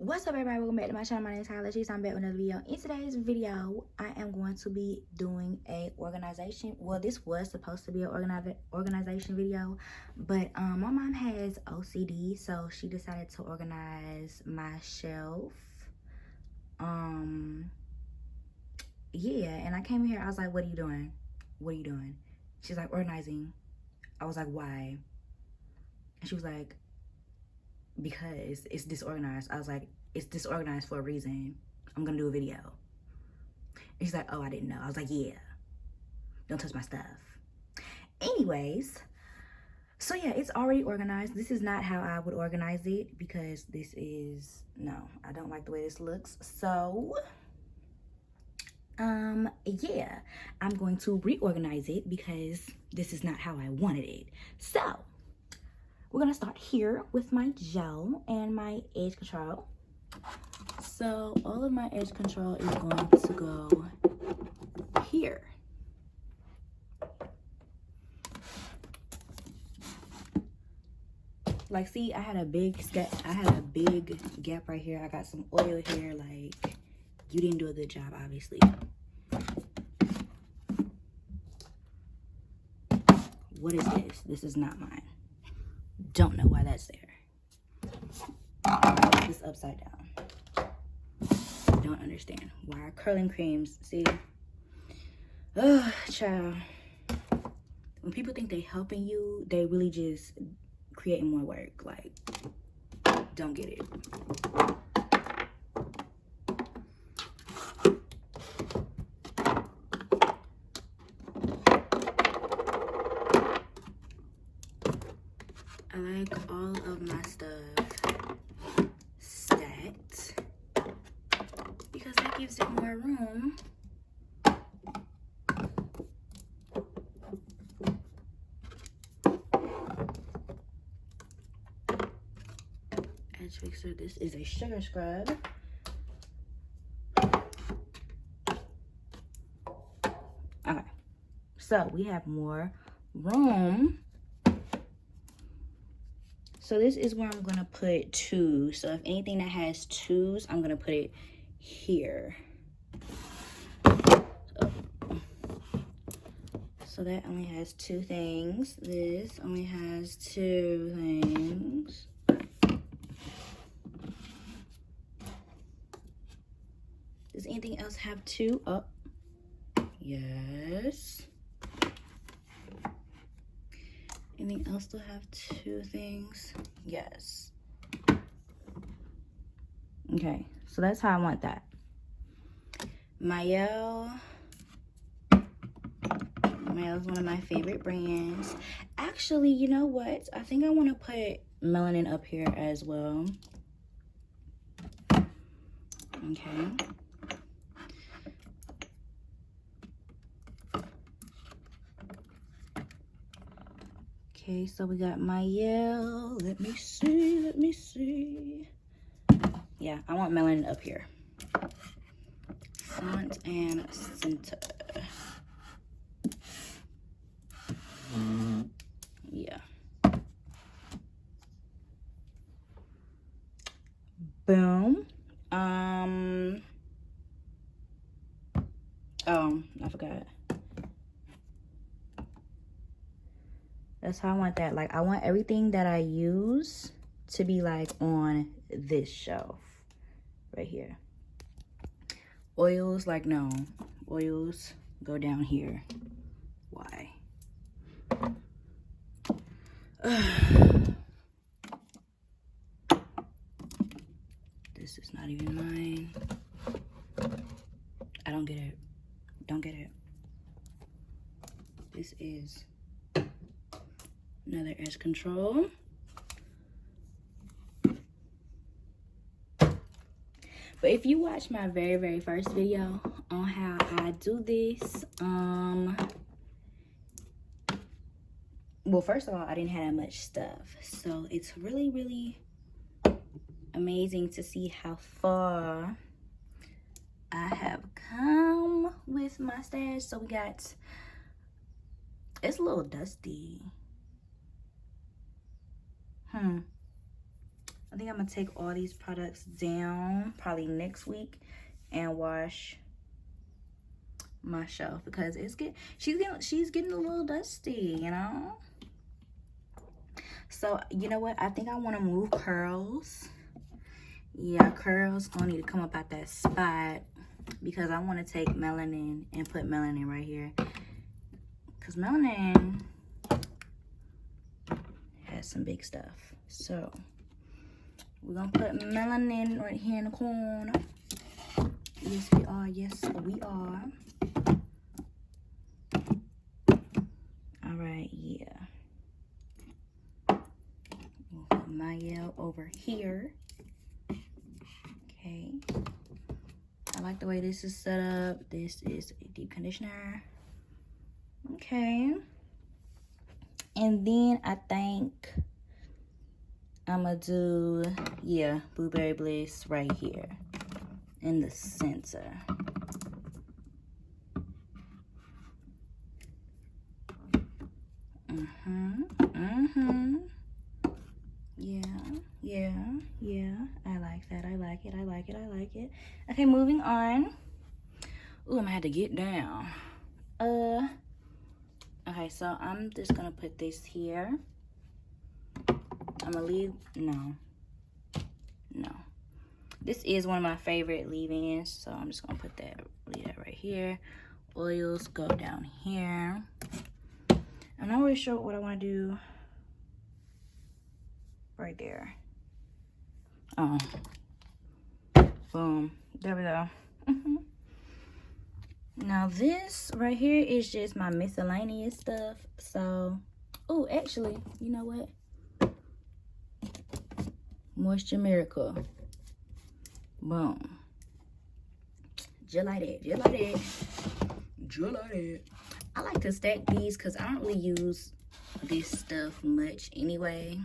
What's up, everybody? Welcome back to my channel. My name is Tyler. I'm back with another video. In today's video, I am going to be doing a organization. Well, this was supposed to be an organization video, but my mom has OCD, so she decided to organize my shelf. Yeah, and I came here. I was like, "What are you doing? What are you doing?" She's like, "Organizing." I was like, "Why?" And she was like, "Because it's disorganized." I was like, "It's disorganized for a reason. I'm gonna do a video." And she's like, "Oh, I didn't know." I was like, "Yeah, don't touch my stuff." Anyways, so yeah, it's already organized. This is not how I would organize it because this is, no, I don't like the way this looks. So yeah, I'm going to reorganize it because this is not how I wanted it. So we're gonna start here with my gel and my edge control. So all of my edge control is going to go here. Like, see, I had a big gap right here. I got some oil here. Like, you didn't do a good job, obviously. What is this? This is not mine. Don't know why that's there. Why is this upside down? Don't understand. Why are curling creams? See? Ugh, child. When people think they helping you, they really just creating more work. Like, don't get it. I like all of my stuff stacked because that gives it more room. Edge fixer. This is a sugar scrub. Okay, so we have more room. So this is where I'm gonna put twos. So if anything that has twos, I'm gonna put it here. So that only has two things. This only has two things. Does anything else have two? Oh, yes. Anything else still have two things? Yes. Okay, so that's how I want that. Mayo is one of my favorite brands. Actually, you know what? I think I want to put melanin up here as well. Okay. Okay, so we got Mayo. Let me see. Yeah, I want melanin up here. Front and center. Yeah. Boom. Oh, I forgot. That's how I want that. Like, I want everything that I use to be like on this shelf right here. Oils, like, no. Oils go down here. Why? This is not even mine. I don't get it. Don't get it. This is another edge control. But if you watch my very first video on how I do this, well, first of all, I didn't have that much stuff. So it's really amazing to see how far I have come with my stash. So we got, it's a little dusty. I think I'm gonna take all these products down probably next week and wash my shelf because she's getting a little dusty, you know. So you know what? I think I want to move curls. Yeah, curls gonna need to come up out that spot because I want to take melanin and put melanin right here because melanin has some big stuff. So we're gonna put melanin right here in the corner. Yes, we are. Yes, we are. All right, yeah. We'll put my yellow over here. Okay. I like the way this is set up. This is a deep conditioner. Okay. And then I think I'm gonna do, yeah, Blueberry Bliss right here in the center. Yeah. I like that. I like it. Okay, moving on. Ooh, I'm gonna have to get down. Okay, so I'm just gonna put this here. I'm gonna leave, no. This is one of my favorite leave-ins, so I'm just gonna leave that right here. Oils go down here. I'm not really sure what I wanna do right there. Oh, boom, there we go. Now this right here is just my miscellaneous stuff. So, oh, actually, you know what? Moisture Miracle. Boom. Just like that. I like to stack these because I don't really use this stuff much anyway.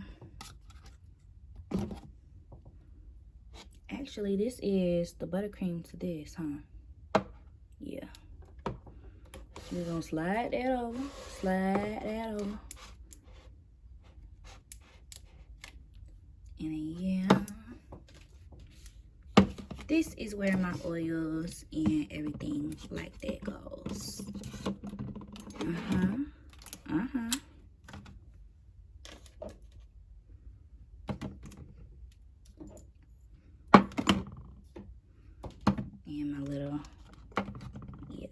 Actually, this is the buttercream to this, huh? Yeah. We're gonna slide that over. And then, yeah. This is where my oils and everything like that goes. And my little, yeah.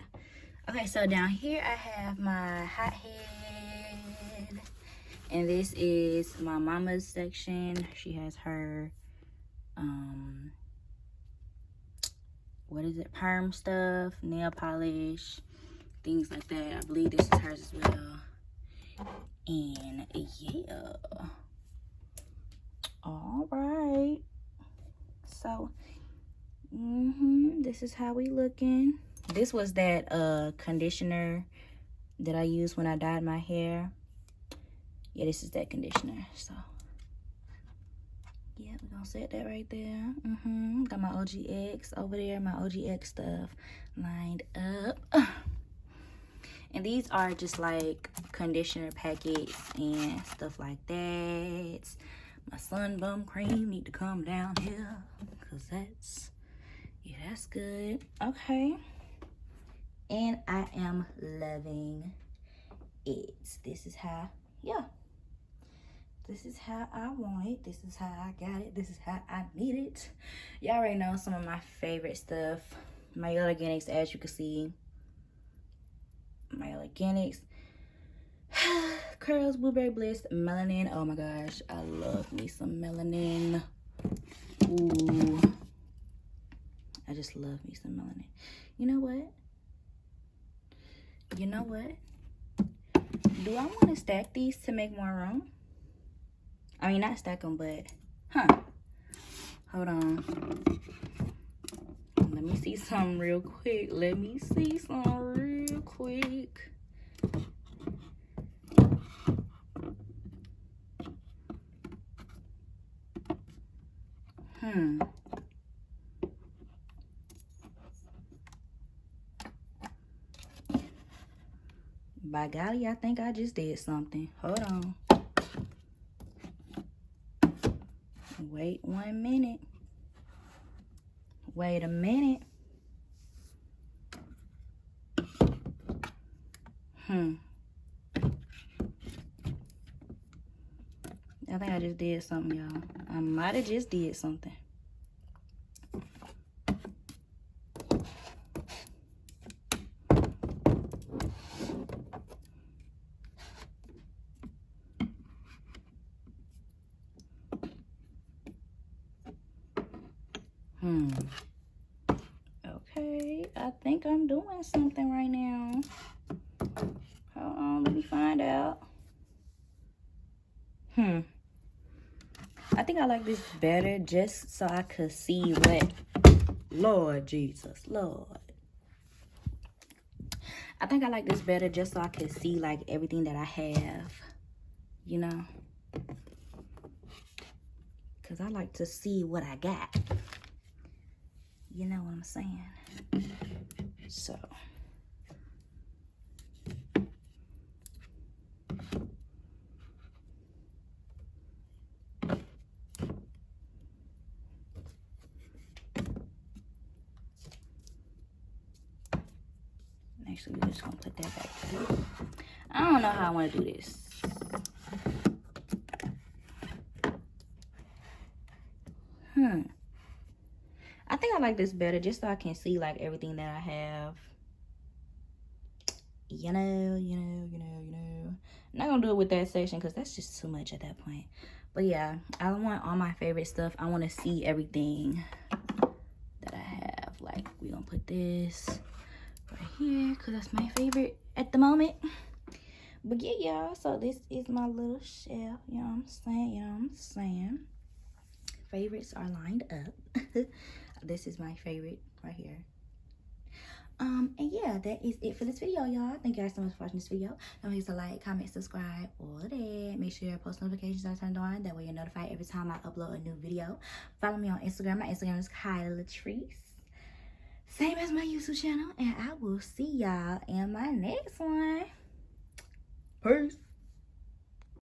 Okay, so down here I have my hot head. And this is my mama's section. She has her, what is it? Perm stuff, nail polish, things like that. I believe this is hers as well. And yeah. All right. So, this is how we looking. This was that conditioner that I used when I dyed my hair. Yeah, this is that conditioner. So, yeah, we're gonna set that right there. Got my OGX over there, my OGX stuff lined up. And these are just like conditioner packets and stuff like that. My sunbum cream need to come down here because that's, yeah, that's good. Okay. And I am loving it. This is how, yeah. This is how I want it. This is how I got it. This is how I need it. Y'all already know some of my favorite stuff. My Organics, as you can see. My Organics. Curls, Blueberry Bliss, Melanin. Oh my gosh, I love me some melanin. Ooh. I just love me some melanin. You know what? Do I want to stack these to make more room? I mean, not stack them, but, hold on. Let me see something real quick. By golly, I think I just did something. Hold on. Wait 1 minute. Wait a minute. I think I just did something, y'all. I might have just did something. Okay, I think I'm doing something right now. Hold on, let me find out. I think I like this better just so I could see what, Lord Jesus, Lord. I think I like this better just so I could see like everything that I have, you know? Because I like to see what I got. You know what I'm saying? So. Actually, we're just going to put that back here. I don't know how I want to do this. I think I like this better just so I can see like everything that I have. You know. I'm not going to do it with that section because that's just too much at that point. But yeah, I want all my favorite stuff. I want to see everything that I have. Like, we're going to put this right here because that's my favorite at the moment. But yeah, y'all, so this is my little shelf. You know what I'm saying? Favorites are lined up. This is my favorite right here. And yeah, that is it for this video, y'all. Thank you guys so much for watching this video. Don't forget to like, comment, subscribe, all that. Make sure your post notifications are turned on. That way you're notified every time I upload a new video. Follow me on Instagram. My Instagram is Kyla Latrice. Same as my YouTube channel. And I will see y'all in my next one. Peace.